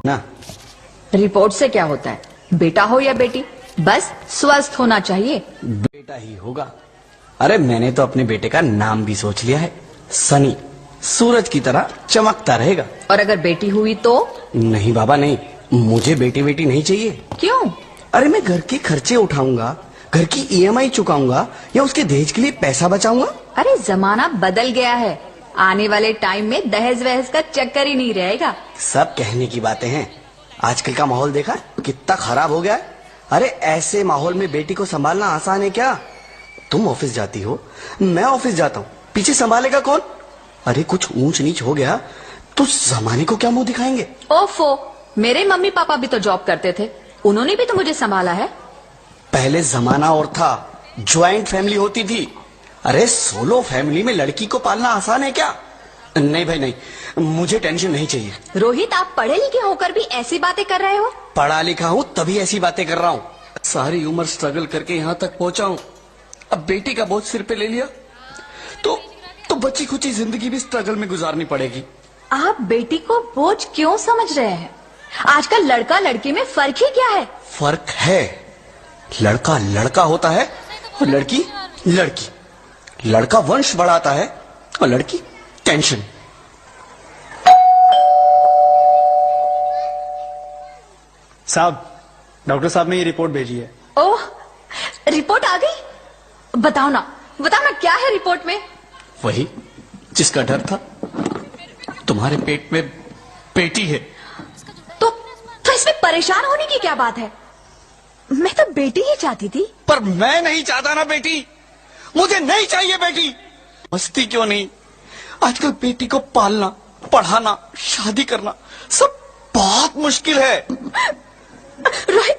ना। रिपोर्ट से क्या होता है? बेटा हो या बेटी, बस स्वस्थ होना चाहिए। बेटा ही होगा। अरे मैंने तो अपने बेटे का नाम भी सोच लिया है, सनी। सूरज की तरह चमकता रहेगा। और अगर बेटी हुई तो? नहीं बाबा नहीं, मुझे बेटी बेटी नहीं चाहिए। क्यों? अरे मैं घर के खर्चे उठाऊंगा, घर की ईएमआई चुकाऊंगा या उसके दहेज के लिए पैसा बचाऊंगा। अरे जमाना बदल गया है, आने वाले टाइम में दहेज वहेज का चक्कर ही नहीं रहेगा। सब कहने की बातें हैं, आजकल का माहौल देखा कितना खराब हो गया है। अरे ऐसे माहौल में बेटी को संभालना आसान है क्या? तुम ऑफिस जाती हो, मैं ऑफिस जाता हूँ, पीछे संभालेगा कौन? अरे कुछ ऊंच नीच हो गया तो जमाने को क्या मुंह दिखाएंगे? ओफो, मेरे मम्मी पापा भी तो जॉब करते थे, उन्होंने भी तो मुझे संभाला है। पहले जमाना और था, ज्वाइंट फैमिली होती थी। अरे सोलो फैमिली में लड़की को पालना आसान है क्या? नहीं भाई नहीं, मुझे टेंशन नहीं चाहिए। रोहित, आप पढ़े लिखे होकर भी ऐसी बातें कर रहे हो? पढ़ा लिखा हूँ तभी ऐसी बातें कर रहा हूँ। सारी उम्र स्ट्रगल करके यहाँ तक पहुंचा हूँ, अब बेटी का बोझ सिर पे ले लिया तो बची खुची जिंदगी भी स्ट्रगल में गुजारनी पड़ेगी। आप बेटी को बोझ क्यों समझ रहे हैं? आजकल लड़का लड़की में फर्क ही क्या है? फर्क है, लड़का लड़का होता है और लड़की लड़की। लड़का वंश बढ़ाता है और लड़की टेंशन। साहब, डॉक्टर साहब ने ये रिपोर्ट भेजी है। ओह, रिपोर्ट आ गई? बताओ ना क्या है रिपोर्ट में? वही जिसका डर था, तुम्हारे पेट में बेटी है। तो इसमें परेशान होने की क्या बात है? मैं तो बेटी ही चाहती थी। पर मैं नहीं चाहता ना बेटी, मुझे नहीं चाहिए बेटी। मस्ती क्यों नहीं, आजकल बेटी को पालना, पढ़ाना, शादी करना सब बहुत मुश्किल है। रोहित,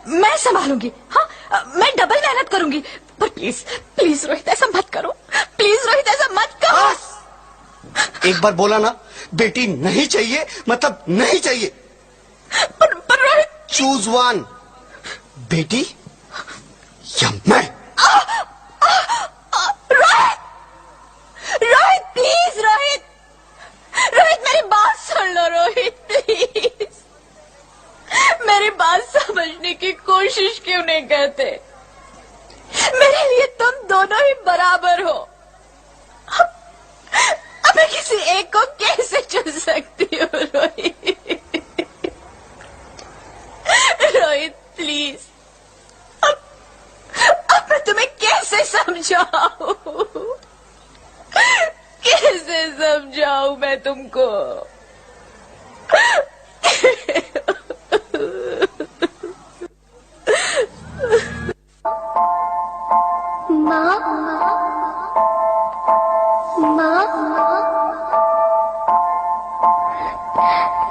मैं संभालूंगी। हाँ, मैं डबल मेहनत करूंगी। पर प्लीज प्लीज रोहित, ऐसा मत करो। प्लीज रोहित, ऐसा मत करो। एक बार बोला ना, बेटी नहीं चाहिए मतलब नहीं चाहिए। पर रोहित, चूज वन, बेटी या मैं। रोहित प्लीज, रोहित मेरी बात सुन लो। रोहित प्लीज, मेरी बात समझने की कोशिश क्यों नहीं करते? मेरे लिए तुम दोनों ही बराबर हो। अब मैं किसी एक को कैसे चुन सकती हूँ? रोहित प्लीज, अब मैं तुम्हें कैसे समझाऊं? कैसे समझाऊं मैं तुमको?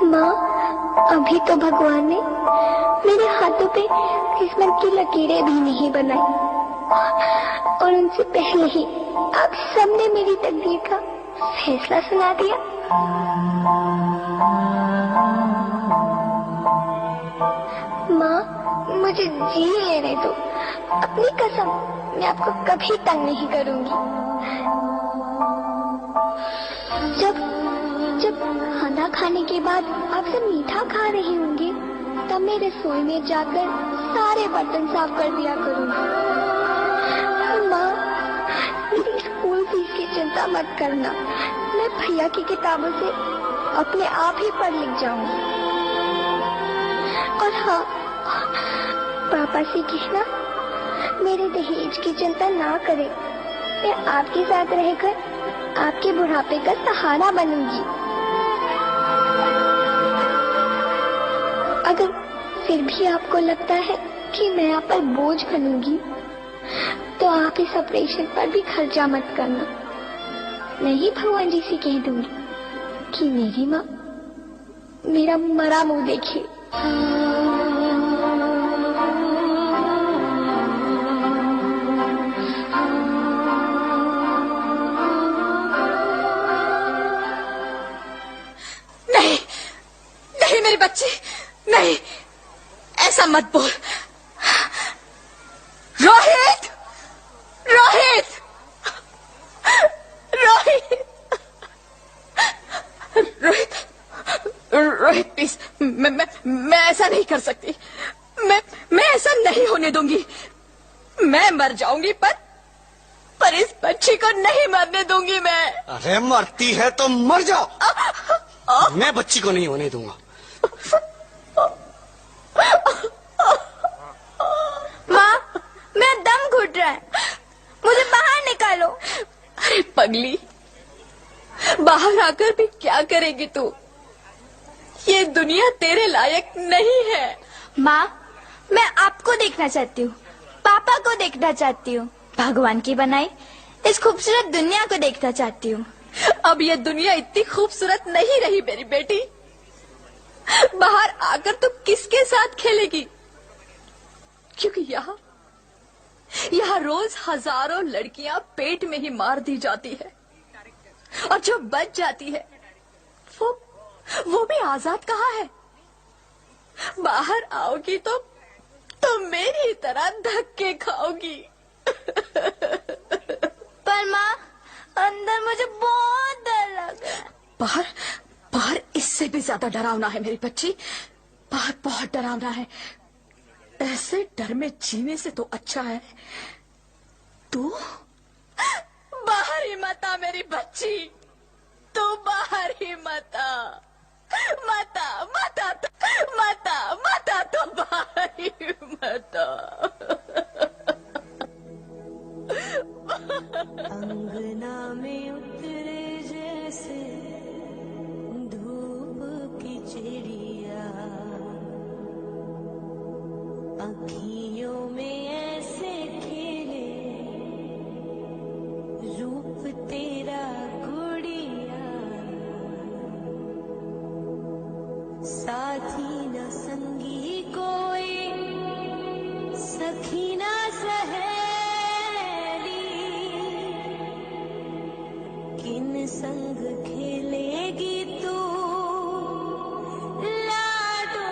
माँ, अभी तो भगवान ने मेरे हाथों पे किस्मत की लकीरें भी नहीं बनाई, और उनसे पहले ही आप सबने मेरी तकदीर का फैसला सुना दिया। माँ, मुझे जी लेने दो। अपनी कसम, मैं आपको कभी तंग नहीं करूंगी। जब खाना खाने के बाद आप सब मीठा खा रहे होंगे, तब मैं रसोई में जाकर सारे बर्तन साफ कर दिया करूंगी। माँ, मेरी स्कूल फीस की चिंता मत करना, मैं भैया की किताबों से अपने आप ही पढ़ लिख जाऊंगी। और हाँ, पापा से कहना मेरे दहेज की चिंता ना करें, मैं आपके साथ रहकर आपके बुढ़ापे का सहारा बनूंगी। अगर फिर भी आपको लगता है कि मैं आप पर बोझ बनूंगी, तो आप इस ऑपरेशन पर भी खर्चा मत करना। मैं ही भगवान जी से कह दूंगी कि मेरी माँ मेरा मरा मुंह देखे। नहीं मेरे बच्चे, नहीं, ऐसा मत बोल। रोहित, रोहित, रोहित, रोहित, रोहित प्लीज मैं ऐसा नहीं कर सकती। मैं ऐसा नहीं होने दूंगी। मैं मर जाऊंगी पर इस बच्ची को नहीं मरने दूंगी मैं। अरे मरती है तो मर जाओ, मैं बच्ची को नहीं होने दूंगा। माँ, मेरा दम घुट रहा है, मुझे बाहर निकालो। अरे पगली, बाहर आकर भी क्या करेगी तू? ये दुनिया तेरे लायक नहीं है। माँ, मैं आपको देखना चाहती हूँ, पापा को देखना चाहती हूँ, भगवान की बनाई इस खूबसूरत दुनिया को देखना चाहती हूँ। अब ये दुनिया इतनी खूबसूरत नहीं रही मेरी बेटी। बाहर आकर तू किसके साथ खेलेगी? क्योंकि यहाँ रोज हजारों लड़कियां पेट में ही मार दी जाती है, और जो बच जाती है वो भी आजाद कहाँ है? बाहर आओगी तो मेरी तरह धक्के खाओगी। पर माँ, अंदर मुझे बहुत डर लग रहा है। बाहर इससे भी ज्यादा डरावना है मेरी बच्ची। बाहर बहुत डरावना है। ऐसे डर में जीने से तो अच्छा है तू बाहर ही मत आ मेरी बच्ची। तू बाहर ही मत आ। मता तो बाहर ही मत आ। अंगना में उतरे जैसे धूप की चिड़िया, अखियों में ऐसे खेले रूप तेरा गुड़िया, साथी न संगी कोई, सखी न सहेली, किन संग खेलेगी तू लाडो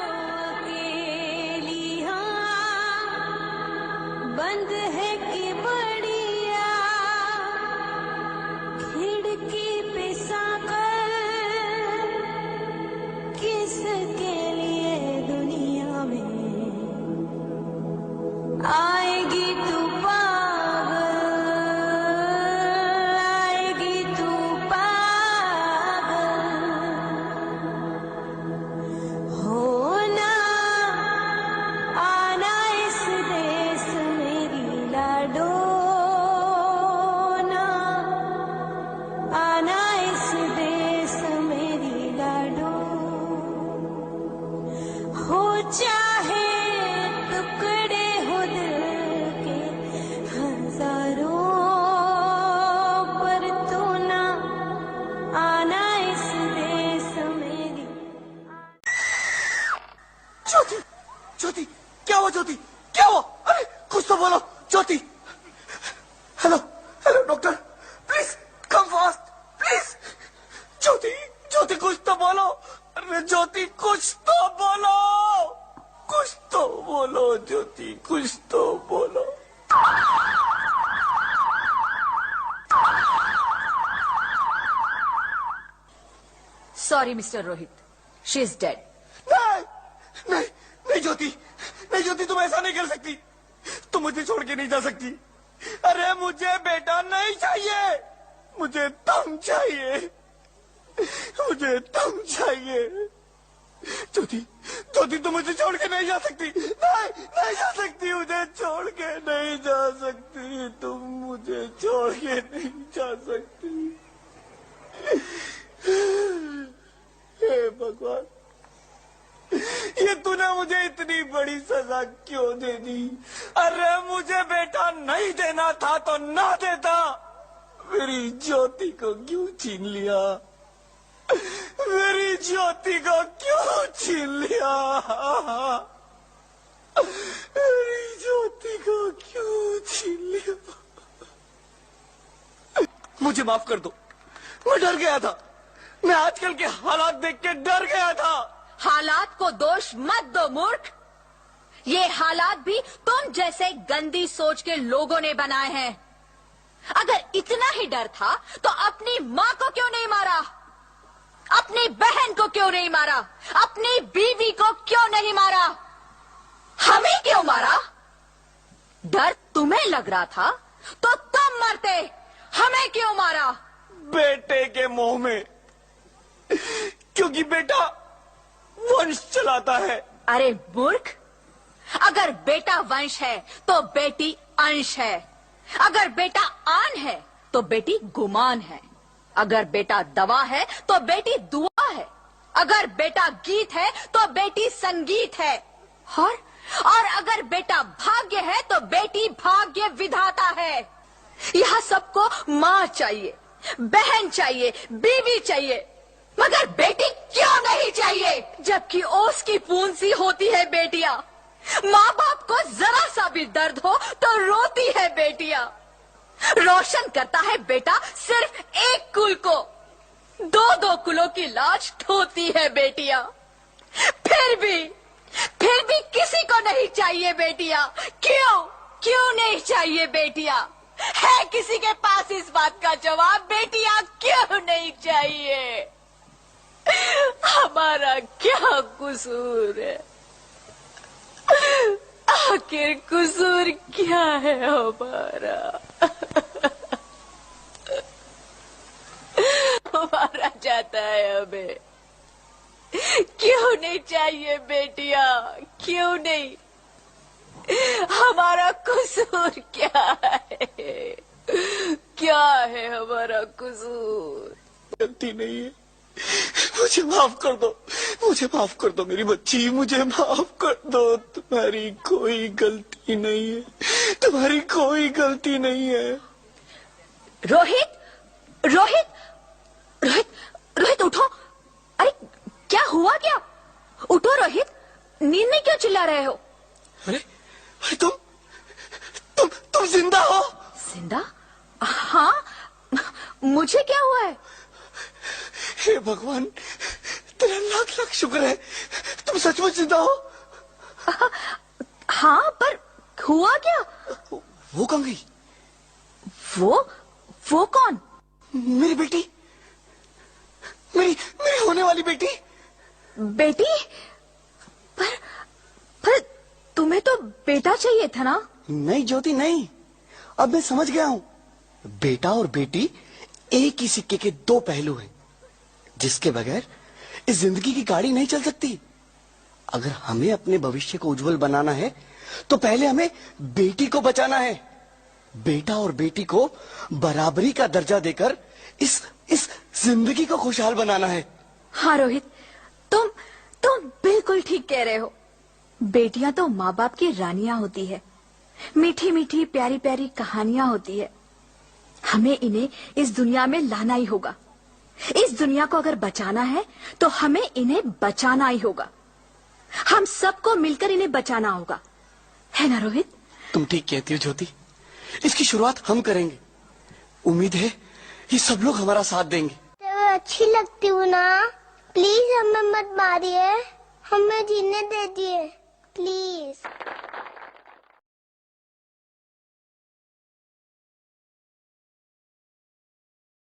अकेली। हाँ, बंद है कि बढ़िया खिड़की पे साकर, किसके लिए दुनिया में आएगी तू पागल, आएगी तू पागल। होना आना इस देश मेरी लाडो, ना आना इस देश मेरी लाडो। हो चाहे टुकड़े हो दिल के हजारों, पर तू ना आना इस देश मेरी। ज्योति, ज्योति, क्या हुआ ज्योति, क्या हुआ? अरे कुछ तो बोलो Jyoti. Hello hello doctor, please come fast please. Jyoti, Jyoti कुछ तो बोलो। अरे ज्योति कुछ तो बोलो, कुछ तो बोलो ज्योति, कुछ तो बोलो। Sorry mister Rohit, she is dead. नहीं नहीं नहीं ज्योति, नहीं ज्योति, तुम ऐसा नहीं कर सकती। तुम मुझे छोड़ के नहीं जा सकती। अरे मुझे बेटा नहीं चाहिए, मुझे तुम चाहिए, मुझे तुम चाहिए। ज्योति, ज्योति तुम मुझे छोड़ के नहीं जा सकती। नहीं नहीं जा सकती, मुझे छोड़ के नहीं जा सकती। तुम मुझे छोड़ के नहीं जा सकती। हे भगवान, ये तूने मुझे इतनी बड़ी सजा क्यों दे दी? अरे मुझे बेटा नहीं देना था तो ना देता। मेरी ज्योति को क्यों छीन लिया? मेरी ज्योति को क्यों छीन लिया? मेरी ज्योति को क्यों छीन लिया? मुझे माफ कर दो, मैं डर गया था। मैं आजकल के हालात देख के डर गया था। हालात को दोष मत दो मूर्ख। ये हालात भी तुम जैसे गंदी सोच के लोगों ने बनाए हैं। अगर इतना ही डर था तो अपनी माँ को क्यों नहीं मारा? अपनी बहन को क्यों नहीं मारा? अपनी बीवी को क्यों नहीं मारा? हमें क्यों मारा? डर तुम्हें लग रहा था तो तुम मरते, हमें क्यों मारा? बेटे के मोह में, क्योंकि बेटा वंश चलाता है। अरे मूर्ख, अगर बेटा वंश है तो बेटी अंश है। अगर बेटा आन है तो बेटी गुमान है। अगर बेटा दवा है तो बेटी दुआ है। अगर बेटा गीत है तो बेटी संगीत है। और अगर बेटा भाग्य है तो बेटी भाग्य विधाता है। यह सबको माँ चाहिए, बहन चाहिए, बीवी चाहिए, मगर बेटी क्यों नहीं चाहिए? जबकि ओस की बूंद सी होती है बेटियां। माँ बाप को जरा सा भी दर्द हो तो रोती है बेटियां। रोशन करता है बेटा सिर्फ एक कुल को, दो दो कुलों की लाज ढोती है बेटियां। फिर भी किसी को नहीं चाहिए बेटियां। क्यों नहीं चाहिए बेटियां? है किसी के पास इस बात का जवाब? बेटियां क्यों नहीं चाहिए? हमारा क्या कसूर है? आखिर कसूर क्या है हमारा? मारा जाता है हमें। क्यों नहीं चाहिए बेटियां? क्यों नहीं? हमारा कसूर क्या है? क्या है हमारा कसूर? गलती नहीं है, मुझे माफ कर दो, मुझे माफ कर दो मेरी बच्ची, मुझे माफ कर दो। तुम्हारी कोई गलती नहीं है, तुम्हारी कोई गलती नहीं है। रोहित, रोहित, रोहित, रोहित उठो। अरे क्या हुआ क्या? उठो रोहित, नींद में क्यों चिल्ला रहे हो? अरे तुम जिंदा हो? जिंदा? हाँ, मुझे क्या हुआ है? हे भगवान, तेरा लाख लाख शुक्र है, तुम सचमुच जिंदा हो। हाँ, पर हुआ क्या? वो कहाँ गई? वो कौन? मेरी बेटी, मेरी होने वाली बेटी। बेटी? पर तुम्हें तो बेटा चाहिए था ना? नहीं ज्योति नहीं, अब मैं समझ गया हूँ। बेटा और बेटी एक ही सिक्के के दो पहलू हैं, जिसके बगैर इस जिंदगी की गाड़ी नहीं चल सकती। अगर हमें अपने भविष्य को उज्जवल बनाना है तो पहले हमें बेटी को बचाना है। बेटा और बेटी को बराबरी का दर्जा देकर इस जिंदगी को खुशहाल बनाना है। हाँ रोहित, तुम बिल्कुल ठीक कह रहे हो। बेटियां तो माँ बाप की रानियां होती है, मीठी मीठी प्यारी प्यारी कहानियां होती है। हमें इन्हें इस दुनिया में लाना ही होगा। इस दुनिया को अगर बचाना है तो हमें इन्हें बचाना ही होगा। हम सबको मिलकर इन्हें बचाना होगा, है ना रोहित? तुम ठीक कहती हो ज्योति, इसकी शुरुआत हम करेंगे। उम्मीद है ये सब लोग हमारा साथ देंगे। तो अच्छी लगती हूँ ना, प्लीज हमें मत मारिए, हमें जीने दीजिए प्लीज।